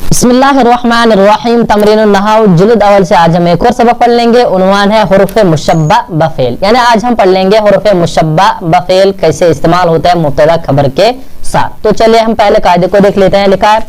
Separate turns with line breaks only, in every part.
बिस्मिल्लाहिर्रहमानिर्रहीम तमरीन नहाउ जिल्द अव्वल से आज हम एक और सबक पढ़ लेंगे। उन्वान है हुरूफ मुशब्बा बफेल, यानी आज हम पढ़ लेंगे हुरूफ मुशब्बा बफेल कैसे इस्तेमाल होता है मुब्तदा खबर के साथ। तो चलिए हम पहले कायदे को देख लेते हैं। लिखा है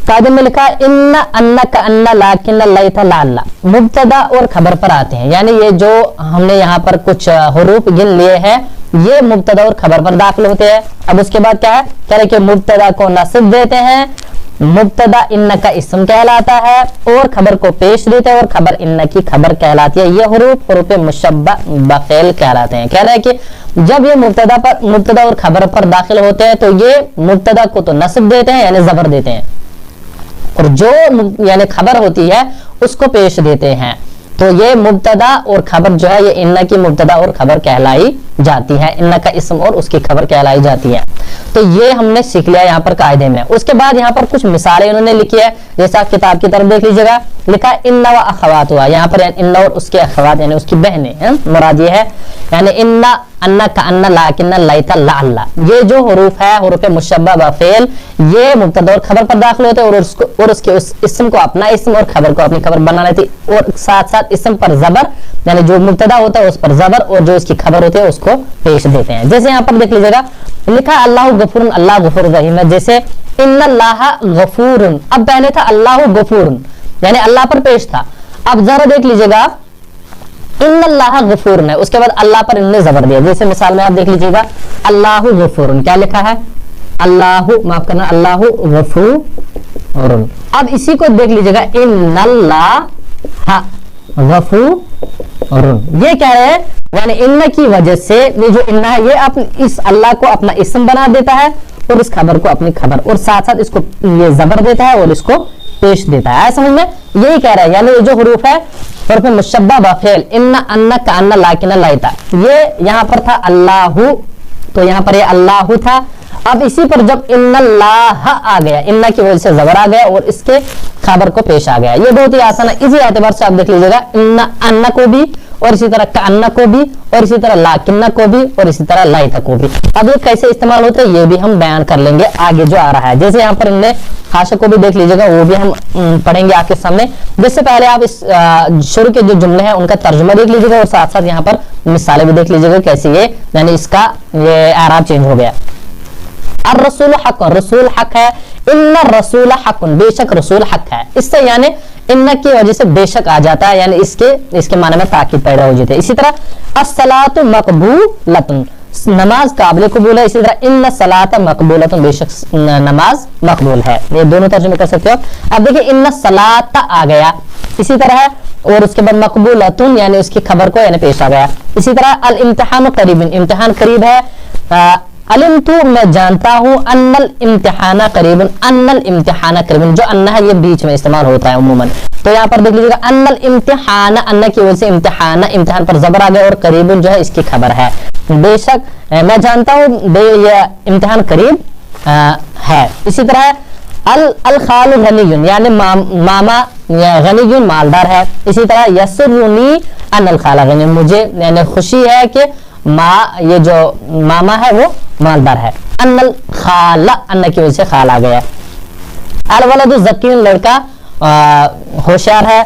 कायदे में, लिखा है इन्ना अन्ना का अन्ना लाकिन लैता लाल्ला मुब्तदा और खबर पर आते हैं, यानी ये जो हमने यहाँ पर कुछ हुरूफ गिन लिए हैं ये मुब्तदा और खबर पर दाखिल होते हैं। अब उसके बाद क्या है, कह रहे कि मुब्तदा को नस्ब देते हैं, मुब्तदा इन्ना का इस्म कहलाता है और खबर को पेश देते हैं और खबर इन्ना की खबर कहलाती है। ये हुरूफ मुशब्बा बफेल कहलाते हैं। कह रहे हैं कि जब ये मुब्तदा और खबर पर दाखिल होते हैं तो ये मुब्तदा को तो नस्ब देते हैं यानी जबर देते हैं और जो यानी खबर होती है उसको पेश देते हैं। तो ये मुब्तदा और खबर जो है ये इन्ना की मुब्तदा और खबर कहलाई जाती है, इन्ना का इस्म और उसकी खबर कहलाई जाती है। तो ये हमने सीख लिया यहाँ पर कायदे में। उसके बाद यहाँ पर कुछ मिसालें उन्होंने लिखी है, जैसा आप किताब की तरफ देख लीजिएगा। लिखा है इन्ना व अखवात हुआ, यहाँ पर इन्ना और उसके अखवात यानी उसकी बहनें मुराद ये है, यानी इन्ना अन्ना का अन्ना लाकिन्ना लैता लाल्ला, ये जो हुरूफ है हुरूफ मुशब्बा बफेल ये मुब्तदा और खबर पर दाखिल होते हैं और उसके उस इस्म को अपना इस्म और खबर को अपनी खबर बना लेती और साथ साथ इस्म पर जबर यानी जो मुब्तदा होता है उस पर जबर और जो उसकी खबर होती है उसको पेश देते हैं। जैसे यहाँ पर देख लीजिएगा, लिखा अल्लाह गफूरुन, अल्लाह गफूर रहीम है। जैसे इन्नल्लाह गफूरुन, अब पहले था अल्लाह गफूरुन यानी अल्लाह पर पेश था। अब जरा देख लीजिएगा इन्नल्लाह गफूरुन है, उसके बाद अल्लाह पर इन्ने जबर दिया। जैसे मिसाल में आप देख लीजिएगा अल्लाहु गफूरुन, क्या लिखा है अल्लाहु, माफ करना अल्लाहु गफूरुन। अब इसी को देख लीजिएगा इन्नल्लाह गफूरुन, ये क्या है यानी इन्ना की वजह से ये जो इन्ना है ये इस अल्लाह को अपना इस्म बना देता है और इस खबर को अपनी खबर और साथ साथ इसको ये जबर देता है और इसको पेश देता है। समझ में यही कह रहा है, यानी ये जो हुरूफ है हुरूफ मुशब्बा बफेल इन्ना अन्ना का अन्ना लाकिन्ना लैता, ये यहाँ पर था अल्लाहु, तो यहाँ पर ये अल्लाहु था। अब इसी पर जब इन्नल्लाह आ गया, इन्ना की वजह से जबर आ गया और इसके खबर को पेश आ गया। ये बहुत ही आसान है, इसी एतबार से आप देख लीजिएगा इन्ना अन्ना को भी और इसी तरह कान्ना को भी और इसी तरह लाकिन्ना को भी और इसी तरह लाइता को भी। अब ये कैसे इस्तेमाल होते हैं ये भी हम बयान कर लेंगे आगे जो आ रहा है। जैसे यहाँ पर इनने हाशा को भी देख लीजिएगा, वो भी हम पढ़ेंगे आपके सामने। जिससे पहले आप इस शुरू के जो जुमले हैं उनका तर्जुमा देख लीजिएगा और साथ साथ यहाँ पर मिसालें भी देख लीजिएगा कैसे ये यानी इसका ये आराब चेंज हो गया। और रसूल हक, रसूल हक है, इन्ना रसूल हकुन, बेशक रसूल हक है। इससे यानी इन्ना की वजह से बेशक आ जाता है यानी इसके माने में ताकीद पैदा हो जाती है। इसी तरह अस्सलातु मकबूलतुन, नमाज काबिल कबूल है। इसी तरह इन्ना सलात मकबूलतुन, बेशक नमाज मकबूल है। ये दोनों तर्जुमे कर सकते हो। अब देखिए इन्ना सलात आ गया, इसी तरह और उसके बाद मकबूलतुन यानी उसकी खबर को यानी पेश आ गया। इसी तरह अल इम्तिहान करीबन, इम्तिहान करीब है। अलिमतु, मैं जानता हूँ, अन्नल इम्तिहाना करीबन, अन्नल इम्तिहाना करीबन, जो अन्ना है ये बीच में इस्तेमाल होता है उम्मूमन। तो यहाँ पर देख लीजिएगा अन्नल इम्तिहाना, अन्ना की वजह से इम्तिहाना, इम्तिहान पर जबर आ गया और करीबन जो है इसकी खबर है। बेशक मैं जानता हूँ ये इम्तिहान करीब है। इसी तरह अल खालु गनीयुन यानी मामा गनीयुन मालदार है। इसी तरह यसुरुनी अनल खाला गनी, मुझे यानी खुशी है कि ये जो मामा है वो मालदार है। अन्नल खाला, अन्ना की वजह से खाल आ गया। अल वलदु ज़कियुन, लड़का होशियार है।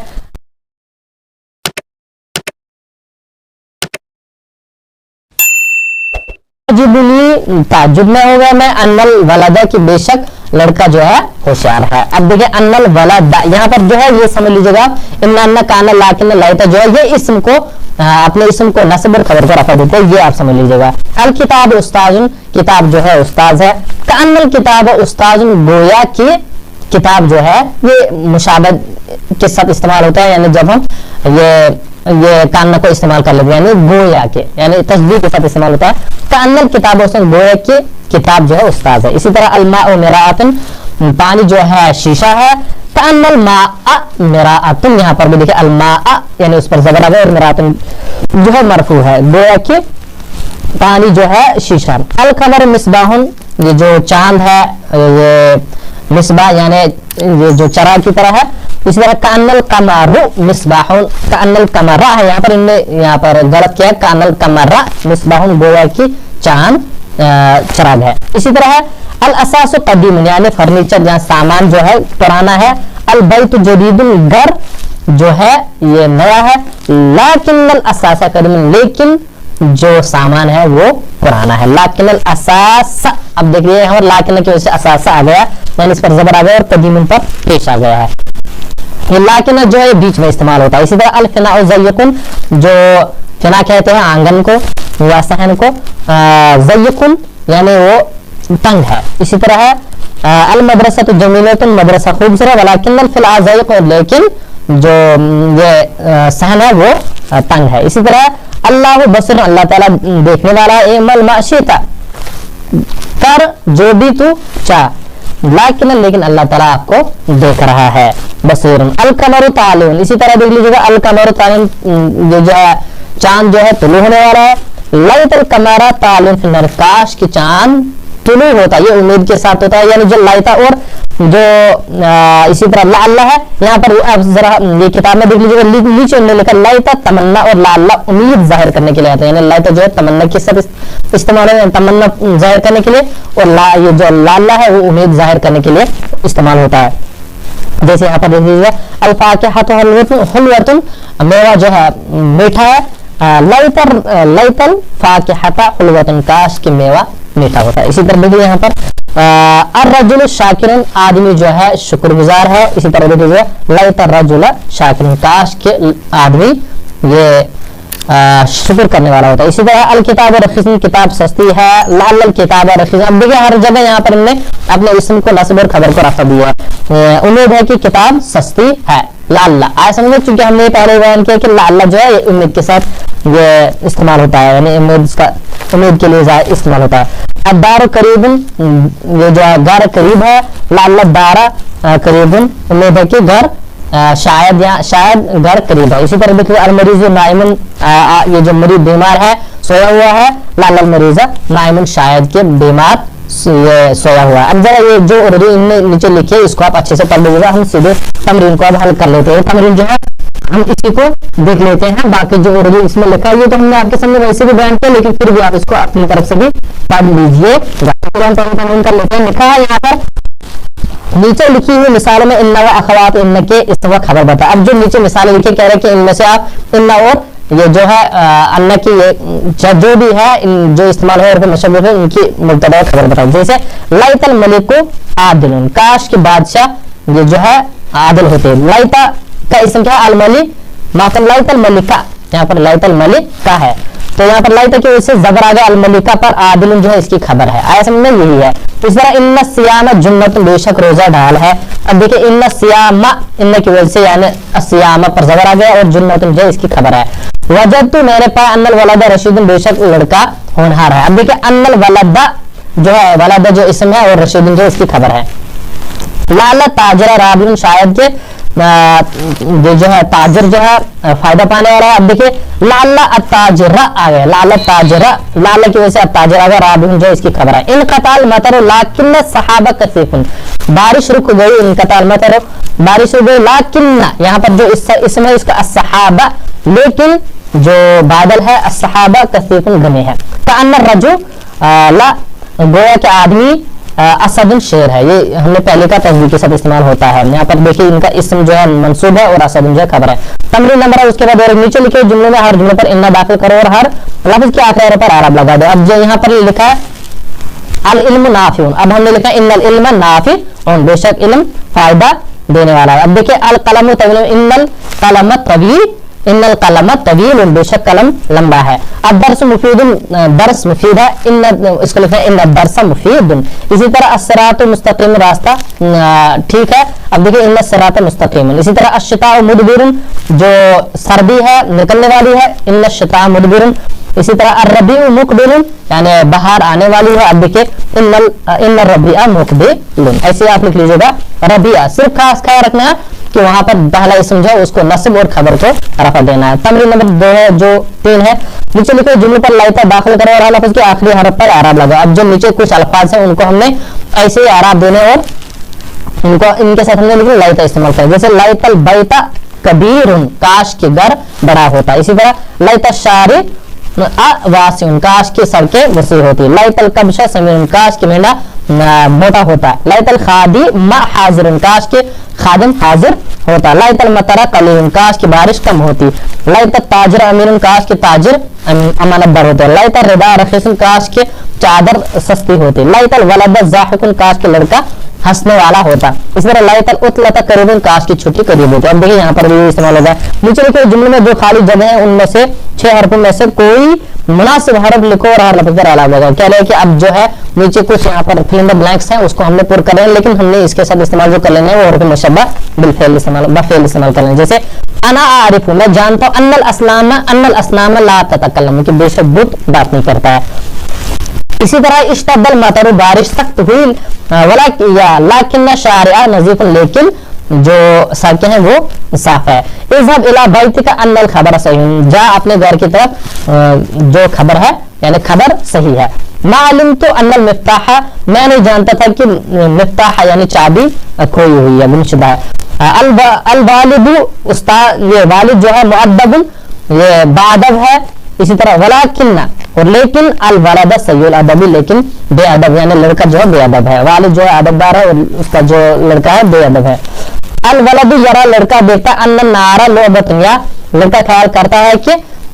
ताजुब में हो गया मैं, अन्नल वलदा की बेशक लड़का जो है होशियार है। अब देखिए अन्नल वलदा, यहाँ पर जो है ये समझ लीजिएगा इन्ना अन्ना काना लाकिन्ना लैता जो है ये इस्म को अपने इस्म को नस्ब और खबर को रफा देते हैं, ये आप समझ लीजिएगा। अल किताब उस्ताजुन, किताब जो है उस्ताज है। कान्नल किताब उस्ताजुन, गोया की किताब जो है ये मुशाबह के साथ इस्तेमाल होता है, यानी जब हम ये कान्ना को इस्तेमाल कर लेते हैं यानी गोया के यानी तस्दीक के साथ इस्तेमाल होता है। कान्नल किताब उस्ताजुन, गोया की किताब जो है उस्ताज है। इसी तरह अलमाउ मिराअतुन, पानी जो है शीशा है। कान्नल माअ मिराअतुन, यहाँ पर भी देखिए अलमाअ यानी उस पर जबर आ गया और मिराअतुन जो है मरफू है, गोया कि पानी जो है शीशा। अल कमर मिसबाहुन, ये जो चांद है ये मिसबाह यानी ये जो चराग की तरह है। इसी तरह कान्नल कमरु मिसबाहुन, कान्नल कमरा है, यहाँ पर इनने यहाँ पर गलत किया है, कान्नल कमरा मिसबाहुन, गोया कि चांद चराग है। इसी तरह है अल असासु कदीम यानी फर्नीचर या सामान जो है पुराना है। अल बैत जदीदुन घर जो है ये नया है। लाकिन अल असासा कदीम लेकिन जो सामान है वो पुराना है। लाकिन अल असास, अब देखिए यहाँ लाकिन की वजह से असासा आ गया यानी इस पर जबर आ गया और कदीम पर पेश आ गया है। ये लाकिन जो है बीच में इस्तेमाल होता है। इसी तरह अल फिना ज़य्यकुन जो फिना कहते हैं आंगन को या सहन को, ज़य्यकुन यानी वो तंग है। इसी तरह है अल मदरसतु जमीलतुन मदरसा खूबसूरत, वलाकिन अल फिला ज़य्यकुन लेकिन जो ये सहन है वो तंग है। इसी तरह अल्लाह बसीर अल्लाह ताला देखने वाला है। इमल माशिता कर जो भी तू चाह, लाकिन लेकिन अल्लाह ताला आपको देख रहा है। बसीर अल कमरु तालिन, इसी तरह देख लीजिएगा अल कमरु तालिन ये जो है चांद जो है तुलू होने वाला है। लाइतल कमरा तालिन फिल नहर, काश की चांद तुलू होता है, ये उम्मीद के साथ होता है यानी जो लाइता। और जो इसी तरह ला अल्लाह है यहाँ पर आप जरा ये किताब में देख लीजिएगा नीचे उन्होंने लिखा लाइता तमन्ना और ला अल्लाह उम्मीद जाहिर करने के लिए आता है, यानी लाइता जो है तमन्ना के साथ इस्तेमाल है, तमन्ना जाहिर करने के लिए, और ला ये जो ला अल्लाह है वो उम्मीद जाहिर करने के लिए इस्तेमाल होता है। जैसे यहाँ पर देख लीजिएगा अल फाकिहतु हुल्वतुन मेवा जो है मीठा है। लाइतल फाकिहता हुल्वतुन काश की मेवा मीठा होता है। इसी तरह देखिए यहाँ पर अर्रजुल शाकिरन आदमी जो है शुक्रगुजार है। इसी तरह देखिए लाइत अर्रजुल शाकिरन काश के आदमी ये शुक्र करने वाला होता है। इसी तरह अल किताब रखीसन किताब सस्ती है। लाल किताब रखीसन, अब देखिए हर जगह यहाँ पर हमने अपने इसम को नस्ब और खबर को रफा दिया। उम्मीद है कि किताब सस्ती है। लाल्ला आया समझ, चूंकि हमने पहले बयान किया कि लाल्ला जो है ये उम्मीद के साथ ये इस्तेमाल होता है, यानी उम्मीद के लिए इस्तेमाल होता है। अदार करीबन ये जो घर करीब है। लाल्ला दारा करीबन उम्मीद है कि घर शायद या शायद घर करीब है। इसी तरह देखिए अल मरीज नाइमुन ये जो मरीज बीमार है सोया हुआ है। लाल मरीज नाइमुन शायद के बीमार ये सोया हुआ है। अब जरा ये जो उर्दू इनने नीचे लिखी है इसको आप अच्छे से पढ़ लीजिएगा। हम सीधे तमरीन को अब हल कर लेते हैं। तमरीन जो है हम इसी को देख लेते हैं, बाकी जो उर्दू इसमें लिखा है ये तो हमने आपके सामने वैसे भी बयान किया, लेकिन फिर भी आप इसको अपनी तरफ से भी पढ़ लीजिए। तमरीन कर लेते हैं। लिखा है यहाँ पर नीचे लिखी हुई मिसाल में इन्ना व अखवात इन्न के इस्तेमाल खबर बता। अब जो नीचे मिसालें लिखी कह रहे हैं कि इनमें से आप इन्ना और ये जो है अन्ना की ये जो भी है जो इस्तेमाल है और मशहूर है उनकी मुब्तदा खबर बताओ। जैसे लाइतल मलिकु आदिलन, काश के बादशाह ये जो है आदिल होते हैं। लाइता का इसम क्या है? अल मलिक। माफन लाइतल मलिका, यहाँ पर लाइतल मलिका है तो यहाँ पर लाइता की वजह से जबर आ गया। अल मलिका पर आदिलन जो है इसकी खबर है। आया समझ में, यही है। इस तरह इन्ना सियामा जुन्नत बेशक रोजा ढाल है। अब देखिए इन्ना सियामा इन्ना की वजह से यानी सियामा पर जबर आ गया और जुन्नत जो है इसकी खबर है। वजदतु मैंने पाया अन्नल वलदा रशीदुन बेशक लड़का होनहार है। अब देखिए अन्नल वलदा जो है वलदा जो इसम है और रशीदुन जो इसकी खबर है। लाला ताजरा राबिन शायद के जो है ताजर जो है फायदा पाने वाला है। अब देखिए लाला अताजरा आ गया। लाला ताजरा, लाला की वजह से अताजरा आ गया। राबिन जो इसकी खबर है। इन कताल मतर लाकिन सहाबा कसीफुन, बारिश रुक गई। इन कताल मतर बारिश रुक गई। लाकिन यहाँ पर जो इसमें इसका असहाबा, लेकिन जो बादल है असहाबा कसीफुन घने है। कान्ना रजु ला गोया के आदमी असदुन शेर है। ये हमने पहले का तस्वीर के साथ इस्तेमाल होता है। यहाँ पर देखिए इनका इसम जो है मंसूब है और असदुन जो है खबर है। तमरीन नंबर है उसके बाद और नीचे लिखे जुमले में हर जुमले पर इन्ना दाखिल करो और हर लफ्ज के आखिरी पर आरब लगा दो। अब जो यहाँ पर लिखा है अल इल्म नाफिउन, अब हमने लिखा इन्नल इल्म नाफिउन, बेशक इल्म फायदा देने वाला है। अब देखिए अल कलम तवील, इन्नल कलम तवील, इन्नल कलम तवील, बेशक कलम लंबा है। अब दर्स मुफीदुन, दर्स मुफीद है। इन इसको लिखा है इन्ना दर्स मुफीदुन। इसी तरह अस्सिरात मुस्तकीम, रास्ता ठीक है। अब देखिए इन्ना सिरात मुस्तकीम। इसी तरह अश्शिता मुदबिरुन, जो सर्दी है निकलने वाली है। इन्ना शिता मुदबिरुन। इसी तरह अर्रबीउ मुकबिलुन, यानी बाहर आने वाली है। अब देखिए इन्ना रबिया मुकबिलुन, ऐसे आप लिख लीजिएगा। रबिया सिर्फ खास ख्याल रखना है कि वहां पर पहला इसम जो है उसको नस्ब और खबर को रफा देना है। तमरीन नंबर 2 है जो 3 है। नीचे लिखे जुमले पर लाइता दाखिल करो और लफ्ज के आखिरी हरफ पर आराब लगा। अब जो नीचे कुछ अल्फाज है उनको हमने ऐसे ही आराब देने और इनको इनके साथ हमने लेकिन लाइता इस्तेमाल किया। जैसे लाइतल बैता कबीरुन, काश के घर बड़ा होता है। इसी तरह लाइता शारी वासिउन, काश की सड़कें वसी होती। लाइतल कब्शा समीउन, काश की मेंढा मोटा होता। लाइतल खादी मा हाजिरुन, काश के खादिम हाजिर होता। लाइतल मतरा कलीन, काश की बारिश कम होती। लाइतल ताजिर अमीरुन, काश के ताजिर अमानतदार होते। लाइतल रिदा रखीसुन, काश के चादर सस्ती होती। लाइतल वलद ज़ाहिकुन, काश के लड़का हंसने वाला होता। इस तरह लाइतल उतलता करीबन, काश की छुट्टी करीब होती। अब देखिए यहाँ पर भी इस्तेमाल होगा। नीचे लिखे जुमले में जो खाली जगह है उनमें से 6 हरफों में से कोई मुनासिब हरफ लिखो और हर लफ्ज पर अलाव लगाओ। कह रहे हैं कि अब जो है नीचे कुछ यहाँ पर फिल इन द ब्लैंक्स हैं, उसको हमने पूरा कर रहे हैं, लेकिन हमने इसके साथ इस्तेमाल जो कर लेना है वो हरफ मुशब्बह बिल फेल इस्तेमाल कर लेंगे। जैसे अना आरिफु, मैं जानता हूँ, अन्नल अस्नाम ला ततकल्लम, कि बेशक बुत बात नहीं करता है। इसी तरह इश्तद्दल मतरु, बारिश सख्त हुई, लाकिन शारिआ नजीफुन, लेकिन जो सड़कें हैं वो साफ है। इज़हब इला बैतिका अन्नल खबर सही, जा अपने घर की तरफ जो खबर है यानी खबर सही है। मालूम तो अन्नल मिफ्ताह, मैं नहीं जानता था कि मिफ्ताह यानी चाबी खोई हुई है, गुमशुदा है। अल वालिदु उस्ताद, ये वालिद जो है मुअद्दबुन, ये बाअदब है। इसी तरह वलाकिन्ना, और लेकिन अल वलद सय्युल अदबी, लेकिन बेअदब यानी लड़का जो है बेअदब है। वालिद जो है अदबदार है और उसका जो लड़का है बेअदब है। अल वलदु यरा, लड़का देखता, अन्नन नारा लुअबतुन, या लड़का ख्याल करता है कि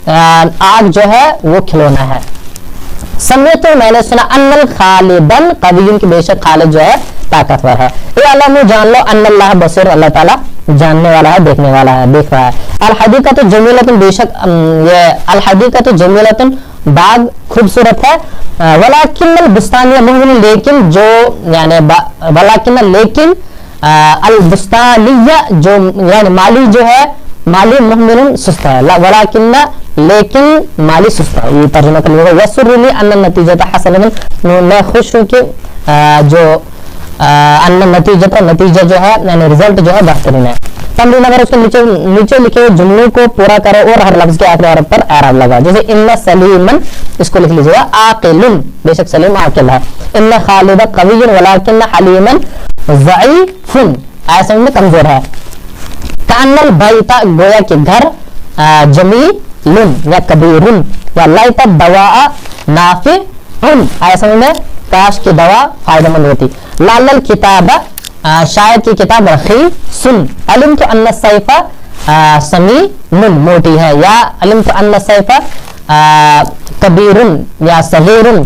आग जो है वो खिलौना है। समय तो मैंने सुना, अन्नल खालिदन कवियुन, की बेशक खालिद जो है ताकतवर है। ये अलम जान लो, अन्नल्लाह बसीर, अल्लाह ताला जानने वाला है, देखने वाला है, देख रहा है। अल हदीकत जमीलतुन, बेशक ये अल हदीकत जमीलतुन, बाग खूबसूरत है। वलाकिन्नल बुस्तानिया मुहमिन, लेकिन जो यानी वलाकिन लेकिन अल बुस्तानिया जो यानी माली जो है, माली मुहमिन सुस्त है। वलाकिन्ना, लेकिन माली सुस्त है, ये तर्जुमा कर लीजिएगा। यसुरुनी अन्न नतीजत हसनतुन, मैं खुश हूँ कि जो अन्न नतीजा जो है यानी रिजल्ट जो है बेहतरीन है। तमरीन, अगर उसके नीचे लिखे हुए जुमलों को पूरा करें और हर लफ्ज के आखिरी हरफ पर एराब लगाओ। जैसे इन्ना सलीमन, इसको लिख लीजिएगा आकिलुन, बेशक सलीम आकिल है। इन्ना खालिदा कवियुन वलाकिन्ना हलीमन ज़ईफुन, ऐसे में कमजोर है। कान्नल बैता, गोया के घर, जमीलुन या कबीरुन, या लाइता दवा नाफिउन, ऐसे में काश की दवा फायदेमंद होती। लालल किताबा, शायद की किताब रखी सुन। अलिम तो अन्न सैफा समीनुन, मोटी है। या अलिम तो अन्न सैफा कबीरुन या सगीरुन,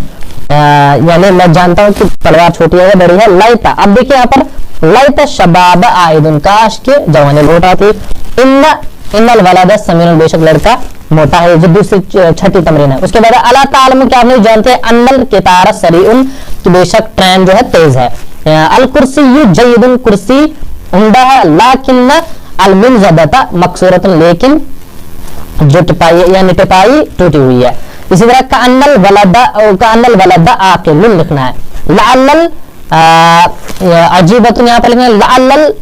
यानी मैं जानता हूँ कि तलवार छोटी है या बड़ी है। लाइता, अब देखिए यहाँ पर लाइता शबाब आइदुन, काश के जवानी लौट आती। इन्नल वलद समीनुन, बेशक लड़का मोटा है, जो दूसरी छठी तमरीन है। उसके बाद अला तालम, क्या आप नहीं जानते, अन्नल कितार सरीउन, की बेशक ट्रेन जो है तेज है। अल कुर्सी जय्यदुन, कुर्सी उम्दा है। लाकिन अल मिनज़बता मकसूरतुन, लेकिन जो टिपाई यानी टिपाई टूटी हुई है। इसी तरह कान्नल वलदा आकिलुन लिखना है। लअल्लल अजीबतुन, यहाँ पर लिखेंगे लअल्लल,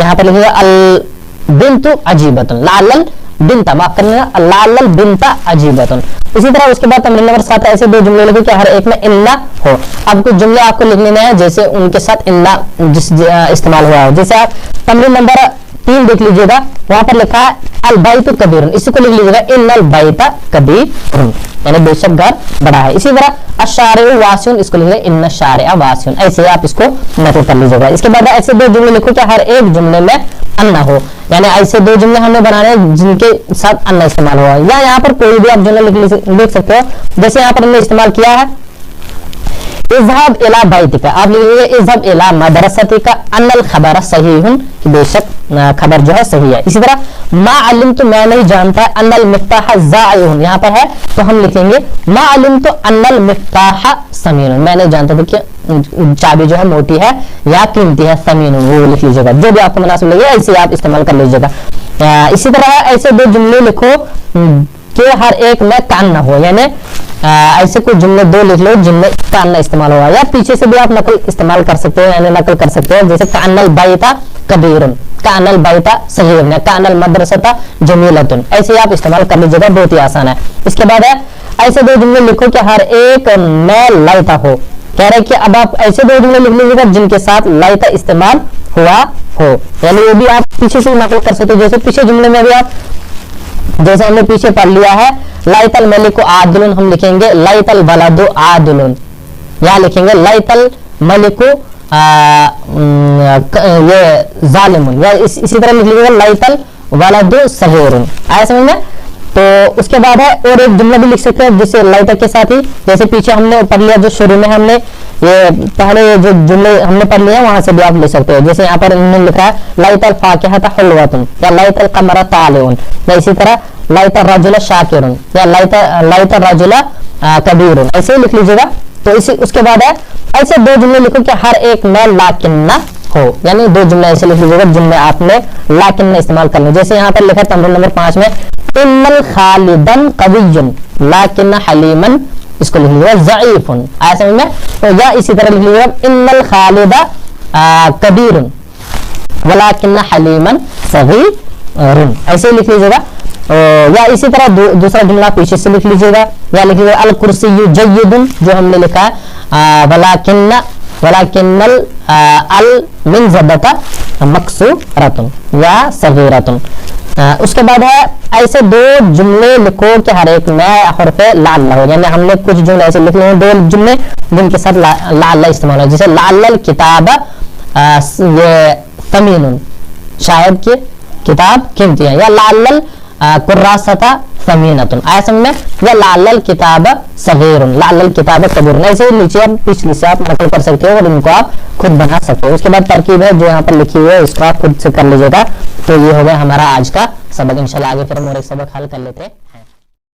यहाँ पर लिखेंगे अल बिन्तु अजीबतुन, लअल्लल बिन्ता, माफ करना, लालल बिन्ता अजीबतुन। इसी तरह उसके बाद तमरीन नंबर 7, ऐसे 2 जुमले लिखे कि हर एक में इन्ना हो। अब कुछ जुमले आपको लिख लेने हैं जैसे उनके साथ इन्ना जिस इस्तेमाल हुआ हो। जैसे आप तमरीन नंबर 3 देख लीजिएगा, वहां पर लिखा है अल बैतु कबीरुन, इसको लिख लीजिएगा इन्नल बैता कबीरुन, यानी बेशक घर बड़ा है। इसी तरह अशारिउ वासिउन, इसको लिख लेंगे इन्ना शारिआ वासिउन, ऐसे आप इसको नकल कर लीजिएगा। इसके बाद ऐसे 2 जुमले लिखो कि हर एक जुमले में अन्ना हो, यानी ऐसे 2 जुमले हमें बनाने हैं जिनके साथ अन्ना इस्तेमाल हुआ। या यहाँ पर कोई भी आप जुमला लिख सकते हो, जैसे यहाँ पर हमने इस्तेमाल किया है इज़हब इला बैतिका, आप लिखिए इज़हब इला मदरसतिका अन्नल खबर सहीहुन, कि बेशक खबर जो है सही है। इसी तरह मा अलिम तो मैं नहीं जानता अन्नल मिफ्ताह ज़ाइहुन, यहाँ पर है तो हम लिखेंगे मा अलिम तो अन्नल मिफ्ताह समीनुन, मैं नहीं जानता था कि चाबी जो है मोटी है या कीमती है। समीनुन वो लिख लीजिएगा, जो भी आपको मुनासिब लगे ऐसे आप इस्तेमाल कर लीजिएगा। इसी तरह ऐसे 2 जुमले लिखो कि हर एक में कान ना हो, यानी ऐसे कुछ जुमले 2 लिख लो जिनमें कान इस्तेमाल हुआ, या पीछे से भी आप नकल इस्तेमाल कर सकते हो, यानी नकल कर सकते हो। जैसे कानल बैता कबीरुन, कानल बैता सगीरुन, कानल मदरसता जमीलतुन, ऐसे आप इस्तेमाल कर लीजिएगा, बहुत ही आसान है। इसके बाद है ऐसे 2 जुमले लिखो कि हर एक में लाइता हो। कह रहे कि अब आप ऐसे 2 जुमले लिख लीजिएगा जिनके साथ लाइता इस्तेमाल हुआ हो, यानी वो भी आप पीछे से नकल कर सकते हो। जैसे पीछे जुमले में भी आप, जैसे हमने पीछे पढ़ लिया है लाइतल मलिकु आदिलुन हम लिखेंगे लाइतल वलदु आदिलुन, यहाँ लिखेंगे लाइतल मलिकु ये जालिमुन, या इसी तरह लिख लीजिएगा लाइतल वलदु सगीरुन। आया समझ में? तो उसके बाद है और एक जुमला भी लिख सकते हैं जिसे लाइतल के साथ ही, जैसे पीछे हमने पढ़ लिया जो शुरू में हमने ये पहले जो जुमले हमने पढ़ लिए वहां से भी आप ले सकते हो। जैसे यहाँ पर इन्होंने लिखा है लाइतल फाकिहत हुल्वतुन या लाइतल कमर तालिउन, या इसी तरह लाइतल रजुल शाकिरुन या लाइतल रजुल कबीरुन, ऐसे लिख लीजिएगा। तो इसी उसके बाद है ऐसे दो जुमले लिखो कि हर एक में लाकिन्ना हो, यानी दो जुमले ऐसे लिख लीजिएगा जिनमें आपने लाकिन्ना इस्तेमाल करना। जैसे यहाँ पर लिखा तमरीन नंबर 5 में इन्नल खालिदन कवियुन लाकिन हलीमन, इसको लिख लीजिएगा ज़ईफुन। आया समझ में? तो या इसी तरह लिख लीजिएगा इन्नल खालिदा कबीरुन वलाकिन हलीमन सगीरुन, ऐसे लिख लीजिएगा। या इसी तरह दूसरा जुमला पीछे से लिख लीजिएगा, या लिख लीजिएगा अल कुर्सिय्यु जय्यिदुन, जो हमने लिखा है वलाकिन्नल अल मिन ज़दता मकसूरतुन या सगीरतुन। उसके बाद है ऐसे दो जुमले लिखो कि हर एक में हरफ लाल हो, यानी हमने कुछ जुमले ऐसे लिख लिए दो जुमले जिनके साथ लाल इस्तेमाल हो, जैसे लाल किताब ये तमीनुन, शायद की किताब कीमती है, या लाल कुर्रासता फमीनतुन। आया समझ में? या लाल किताब सगीरुन लाल किताब कबीरुन, ऐसे नीचे आप पिछली से आप नकल कर सकते हो और इनको आप खुद बना सकते हो। उसके बाद तरकीब है जो यहाँ पर लिखी हुई है, इसको आप खुद से कर लीजिएगा। तो ये हो गया हमारा आज का सबक। इंशाल्लाह आगे फिर हम और एक सबक हल कर लेते हैं।